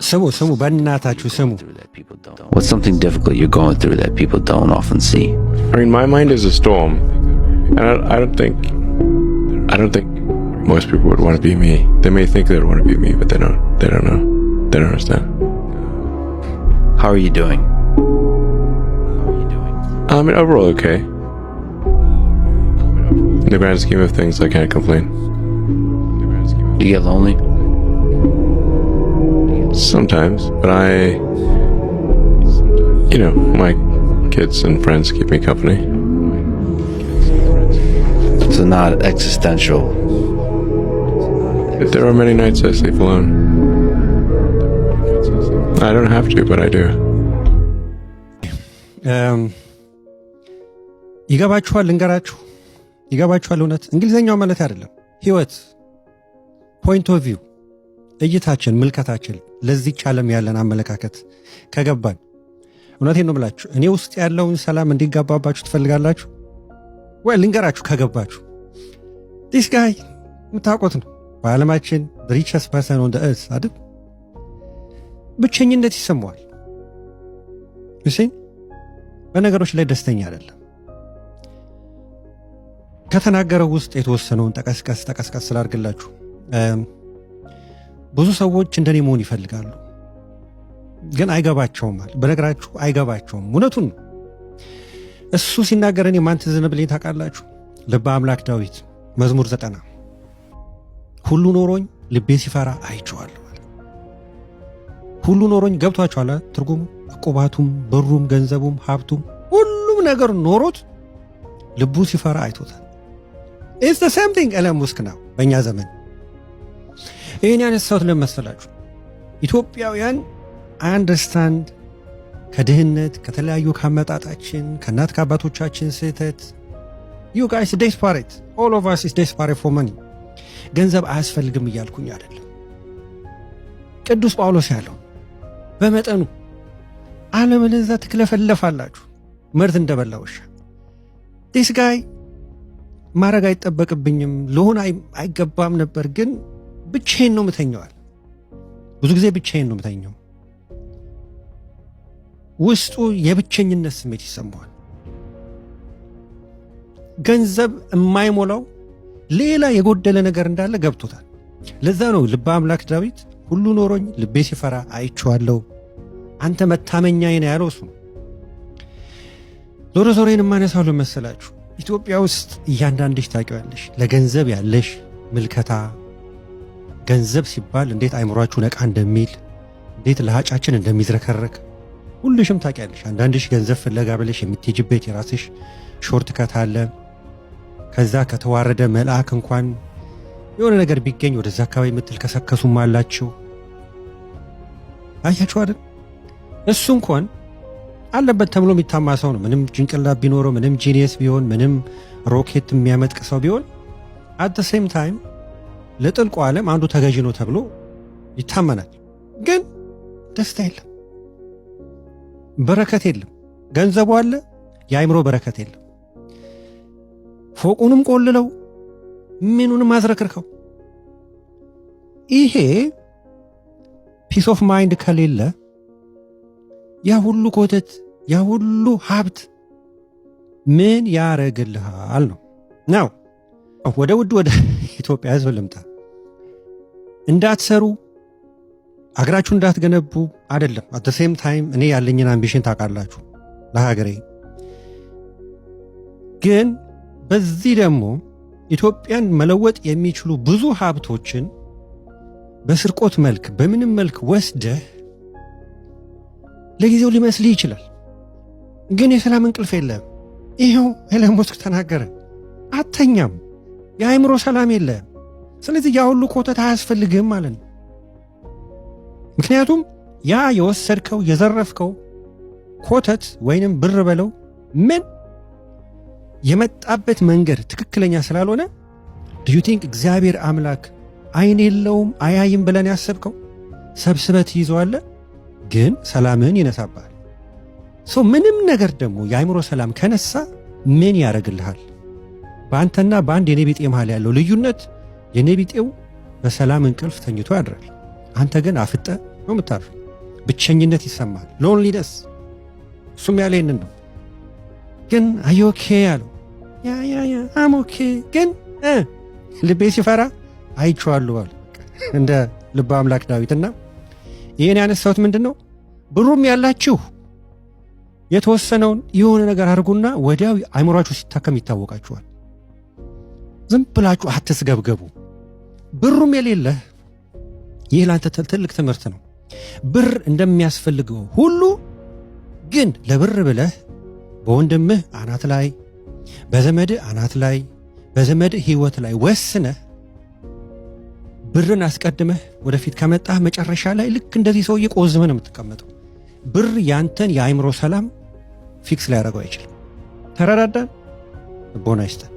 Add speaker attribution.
Speaker 1: ስሙ በእናታችሁ ስሙ።
Speaker 2: What's something difficult you're going through that people don't often see?
Speaker 3: I mean, my mind is a storm, and I don't think most people would want to be me. They may think they would want to be me, but they don't know. They don't understand.
Speaker 2: How are you doing?
Speaker 3: I mean, overall okay. In the grand scheme of things, I can't complain.
Speaker 2: Do you get lonely?
Speaker 3: Sometimes, but my kids and friends keep me company.
Speaker 2: So not existential.
Speaker 3: There are many nights I sleep alone. I don't have to, but I do.
Speaker 1: ይገባችኋል? ልንገራችሁ፣ ይገባችኋል? እውነት እንግሊዘኛው ማለት አይደለም። ህይወት ፖይንት ኦፍ ቪው፣ እይታችን፣ ምልከታችን፣ ለዚህች ዓለም ያለን አመለካከት ከገባን፣ እውነቴን ነው ብላችሁ እኔ ውስጥ ያለውን ሰላም እንዲጋባባችሁ ትፈልጋላችሁ ወይ? ልንገራችሁ፣ ከገባችሁ ዲስ ጋይ የምታውቁት ነው። በዓለማችን ሪቸስ ፐርሰን ኦን እርዝ አይደል? ብቸኝነት ይሰማዋል። እሺ፣ በነገሮች ላይ ደስተኛ አይደለም። ከተናገረው ውስጥ የተወሰነውን ጠቀስቀስ ስላድርግላችሁ። ብዙ ሰዎች እንደኔ መሆን ይፈልጋሉ፣ ግን አይገባቸውም። በነገራችሁ አይገባቸውም። እውነቱን ነው። እሱ ሲናገር እኔ ማን ትዝ ብለኝ ታውቃላችሁ? ልበ አምላክ ዳዊት መዝሙር 90 ሁሉ ኖሮኝ ልቤ ሲፈራ አይቼዋለሁ። ሁሉ ኖሮኝ ገብቷችኋል? ትርጉሙ ዕቁባቱም፣ ብሩም፣ ገንዘቡም፣ ሀብቱም ሁሉም ነገር ኖሮት ልቡ ሲፈራ አይቶታል። ኢትስ ዘ ሴም ቲንግ ኤለን ሙስክ ነው በእኛ ዘመን። ይህን ያነሳሁት ለመሰላችሁ ኢትዮጵያውያን አንደርስታንድ ከድህነት ከተለያዩ ካመጣጣችን ከእናት ከአባቶቻችን ስህተት ዩ ጋይስ ዴስፓሬት ኦል ኦፍ አስ ኢስ ዴስፓሬት ፎር መኒ። ገንዘብ አያስፈልግም እያልኩኝ አይደለም። ቅዱስ ጳውሎስ ያለው በመጠኑ አለበለዚያ ትክለፈለፋላችሁ መርዝ እንደበላ ውሻ። ዲስ ጋይ ማድረግ አይጠበቅብኝም ልሆን አይገባም ነበር፣ ግን ብቻዬን ነው ምተኛዋል። ብዙ ጊዜ ብቻዬን ነው ምተኛው። ውስጡ የብቸኝነት ስሜት ይሰማዋል። ገንዘብ የማይሞላው ሌላ የጎደለ ነገር እንዳለ ገብቶታል። ለዛ ነው ልበ አምላክ ዳዊት ሁሉ ኖሮኝ ልቤ ሲፈራ አይቼዋለሁ፣ አንተ መታመኛዬ ነህ ያለው እሱ። ዞሮ ዞሮን የማነሳው ለመሰላችሁ ኢትዮጵያ ውስጥ እያንዳንድሽ ታውቂዋለሽ ለገንዘብ ያለሽ ምልከታ፣ ገንዘብ ሲባል እንዴት አይምሯችሁ ነቃ እንደሚል፣ እንዴት ለሃጫችን እንደሚዝረከረክ ሁልሽም ታውቂያለሽ። አንዳንድሽ ገንዘብ ፍለጋ ብለሽ የምትሄጂበት የራስሽ ሾርት ከት አለ። ከዛ ከተዋረደ መልአክ እንኳን የሆነ ነገር ቢገኝ ወደዛ አካባቢ የምትልከሰከሱም አላችሁ። አያችሁ አይደል? እሱ እንኳን አለበት ተብሎ የሚታማ ሰው ነው። ምንም ጭንቅላት ቢኖረው፣ ምንም ጂኒየስ ቢሆን፣ ምንም ሮኬት የሚያመጥቅ ሰው ቢሆን አት ዘ ሴም ታይም ለጥልቁ ዓለም አንዱ ተገዢ ነው ተብሎ ይታመናል። ግን ደስታ የለም፣ በረከት የለም። ገንዘቡ አለ፣ የአይምሮ በረከት የለም። ፎቁንም ቆልለው ምኑንም አዝረክርከው ይሄ ፒስ ኦፍ ማይንድ ከሌለ ያ ሁሉ ኮተት ያ ሁሉ ሀብት ምን ያረግልሃል ነው። ወደ ኢትዮጵያ ሕዝብ ልምጣ። እንዳትሰሩ አገራችሁ እንዳትገነቡ አይደለም። አት ዘ ሴም ታይም እኔ ያለኝን አምቢሽን ታውቃላችሁ ለሀገሬ። ግን በዚህ ደግሞ ኢትዮጵያን መለወጥ የሚችሉ ብዙ ሀብቶችን በስርቆት መልክ በምንም መልክ ወስደህ ለጊዜው ሊመስልህ ይችላል፣ ግን የሰላም እንቅልፍ የለም። ይሄው ኤለን ሙስክ ተናገረ። አተኛም፣ የአእምሮ ሰላም የለም። ስለዚህ ያ ሁሉ ኮተት አያስፈልግም ማለት ነው። ምክንያቱም ያ የወሰድከው የዘረፍከው ኮተት ወይንም ብር በለው ምን የመጣበት መንገድ ትክክለኛ ስላልሆነ ዱ ዩ ቲንክ እግዚአብሔር አምላክ አይን የለውም አያይም ብለን ያሰብከው ሰብስበት ይዘዋለህ፣ ግን ሰላምን ይነሳባል። ምንም ነገር ደግሞ የአእምሮ ሰላም ከነሳ ምን ያደርግልሃል? በአንተና በአንድ የኔቢጤ መሃል ያለው ልዩነት የኔቢጤው በሰላም እንቅልፍ ተኝቶ ያድራል። አንተ ግን አፍጠ ነው የምታርፈው። ብቸኝነት ይሰማል፣ ሎንሊነስ። እሱም ያለ ይህንን ነው። ግን አዮኬ ያለው ያ አሞኬ ግን ልቤ ሲፈራ አይቼዋለሁ አለ እንደ ልበ አምላክ ዳዊትና ይህን ያነሳሁት ምንድን ነው? ብሩም ያላችሁ የተወሰነውን የሆነ ነገር አድርጉና ወዲያው አይምሯችሁ ሲታከም ይታወቃችኋል። ዝም ብላችሁ አትስገብገቡ። ብሩም የሌለህ ይህ ላንተ ትልቅ ትምህርት ነው። ብር እንደሚያስፈልገው ሁሉ ግን ለብር ብለህ በወንድምህ አናት ላይ፣ በዘመድህ አናት ላይ፣ በዘመድህ ህይወት ላይ ወስነህ ብርን አስቀድመህ ወደፊት ከመጣህ መጨረሻ ላይ ልክ እንደዚህ ሰውዬ ቆዝመህ ነው የምትቀመጠው። ብር ያንተን የአይምሮ ሰላም ፊክስ ሊያደርገው አይችልም። ተረዳዳን? ልቦና ይስጠን።